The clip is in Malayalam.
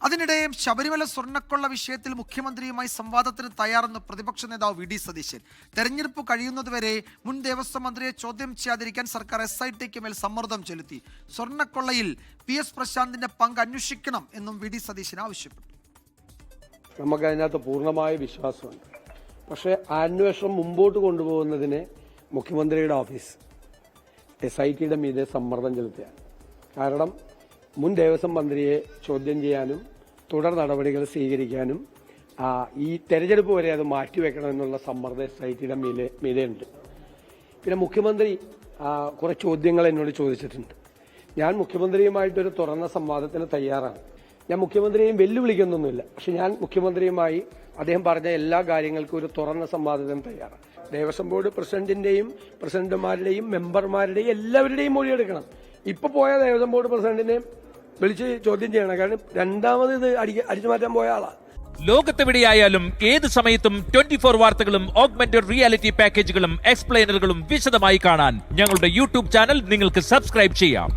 അതിനിടെ ശബരിമല സ്വർണ്ണക്കൊള്ള വിഷയത്തിൽ മുഖ്യമന്ത്രിയുമായി സംവാദത്തിന് തയ്യാറെന്ന് പ്രതിപക്ഷ നേതാവ് വി ഡി സതീശൻ. തെരഞ്ഞെടുപ്പ് കഴിയുന്നതുവരെ മുൻ ദേവസ്വം മന്ത്രിയെ ചോദ്യം ചെയ്യാതിരിക്കാൻ സർക്കാർ SITക്ക് മേൽ സമ്മർദ്ദം ചെലുത്തി. സ്വർണ്ണക്കൊള്ളയിൽ PS പ്രശാന്തിന്റെ പങ്ക് അന്വേഷിക്കണം എന്നും വി ഡി സതീശൻ ആവശ്യപ്പെട്ടു. നമുക്കതിനകത്ത് പൂർണ്ണമായ വിശ്വാസമുണ്ട്. പക്ഷേ അന്വേഷണം മുമ്പോട്ട് കൊണ്ടുപോകുന്നതിന് മുഖ്യമന്ത്രിയുടെ ഓഫീസ് SITയുടെ മീതെ സമ്മർദ്ദം ചെലുത്തുകയാണ്. കാരണം മുൻ ദേവസ്വം മന്ത്രിയെ ചോദ്യം ചെയ്യാനും തുടർ നടപടികൾ സ്വീകരിക്കാനും ഈ തെരഞ്ഞെടുപ്പ് വരെ അത് മാറ്റിവെക്കണമെന്നുള്ള സമ്മർദ്ദം SITയുടെ മീതെയുണ്ട്. പിന്നെ മുഖ്യമന്ത്രി കുറെ ചോദ്യങ്ങൾ എന്നോട് ചോദിച്ചിട്ടുണ്ട്. ഞാൻ മുഖ്യമന്ത്രിയുമായിട്ടൊരു തുറന്ന സംവാദത്തിന് തയ്യാറാണ്. ഞാൻ മുഖ്യമന്ത്രിയെയും വെല്ലുവിളിക്കുന്നൊന്നുമില്ല. പക്ഷെ ഞാൻ മുഖ്യമന്ത്രിയുമായി അദ്ദേഹം പറഞ്ഞ എല്ലാ കാര്യങ്ങൾക്കും ഒരു തുറന്ന സംവാദത്തിന് തയ്യാറാണ്. ദേവസ്വം ബോർഡ് പ്രസിഡന്റുമാരുടെയും മെമ്പർമാരുടെയും എല്ലാവരുടെയും മൊഴിയെടുക്കണം. ഇപ്പൊ പോയ ദേവസ്വം ബോർഡ് പ്രസിഡന്റിനെ വിളിച്ച് ചോദ്യം ചെയ്യണം. കാരണം രണ്ടാമത് ഇത് അടിച്ചു മാറ്റാൻ പോയ ആളാ. ലോകത്തെവിടെയായാലും ഏത് സമയത്തും 24 വാർത്തകളും ഓഗ്മെന്റഡ് റിയാലിറ്റി പാക്കേജുകളും എക്സ്പ്ലെയിനറുകളും വിശദമായി കാണാൻ ഞങ്ങളുടെ YouTube ചാനൽ നിങ്ങൾക്ക് സബ്സ്ക്രൈബ് ചെയ്യാം.